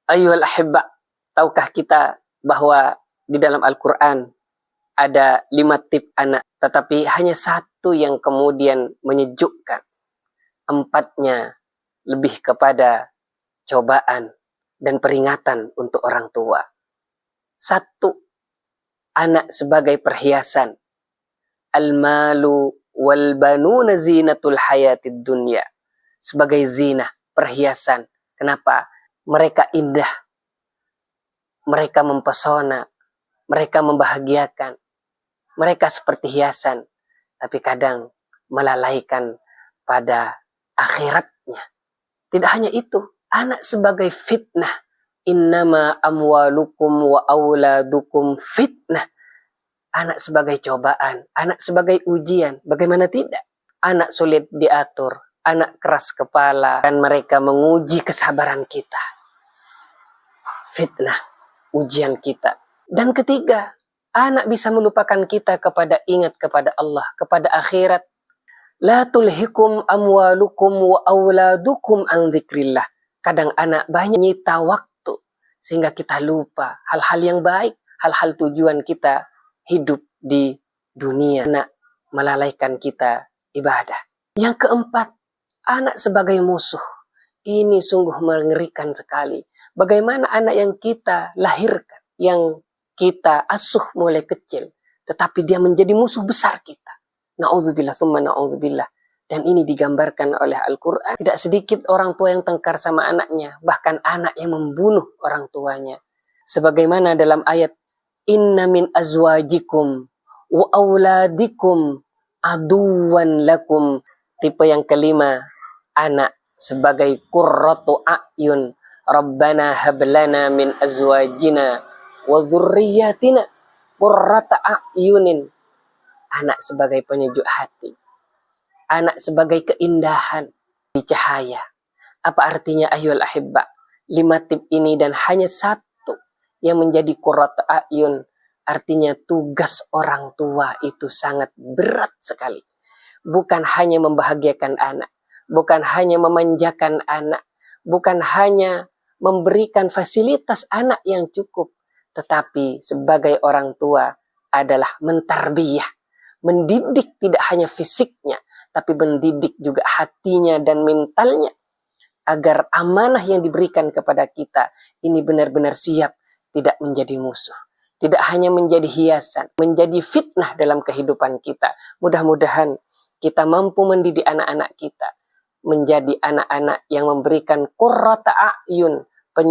Ayyuhal ahibba, tahukah kita bahwa di dalam Al-Quran ada 5 tip anak, tetapi hanya satu yang kemudian menyejukkan. 4-nya lebih kepada cobaan dan peringatan untuk orang tua. 1, anak sebagai perhiasan. Al-malu wal banuna zinatul hayatid dunya. Sebagai zina, perhiasan. Kenapa? Mereka indah, mereka mempesona, mereka membahagiakan, mereka seperti hiasan, tapi kadang melalaikan pada akhiratnya. Tidak hanya itu, anak sebagai fitnah. Innama amwalukum wa auladukum fitnah. Anak sebagai cobaan, anak sebagai ujian. Bagaimana tidak? Anak sulit diatur, anak keras kepala, dan mereka menguji kesabaran kita. Fitnah, ujian kita. Dan ketiga, anak bisa melupakan kita kepada ingat kepada Allah, kepada akhirat. La tulhikum amwalukum wa auladukum an dzikrillah. Kadang anak banyak nyita waktu sehingga kita lupa hal-hal yang baik, hal-hal tujuan kita hidup di dunia. Anak melalaikan kita ibadah. Yang keempat, anak sebagai musuh. Ini sungguh mengerikan sekali. Bagaimana anak yang kita lahirkan, yang kita asuh mulai kecil, tetapi dia menjadi musuh besar kita. Na'udzubillah, summa na'udzubillah. Dan ini digambarkan oleh Al-Quran. Tidak sedikit orang tua yang tengkar sama anaknya, bahkan anak yang membunuh orang tuanya. Sebagaimana dalam ayat, Inna min azwajikum wa auladikum aduwan lakum. Tipe yang kelima, anak sebagai qurratu a'yun. Rabbana hablana min azwajina wa dzurriyyatina qurrata a'yunin. Anak sebagai penyejuk hati. Anak sebagai keindahan di cahaya. Apa artinya ayyuhal ahibba? 5 tip ini dan hanya 1 yang menjadi qurrata a'yun. Artinya tugas orang tua itu sangat berat sekali. Bukan hanya membahagiakan anak. Bukan hanya memanjakan anak. Bukan hanya memberikan fasilitas anak yang cukup, tetapi sebagai orang tua adalah mentarbiyah, mendidik tidak hanya fisiknya, tapi mendidik juga hatinya dan mentalnya, agar amanah yang diberikan kepada kita ini benar-benar siap, tidak menjadi musuh, tidak hanya menjadi hiasan, menjadi fitnah dalam kehidupan kita. Mudah-mudahan kita mampu mendidik anak-anak kita menjadi anak-anak yang memberikan qurrata a'yun,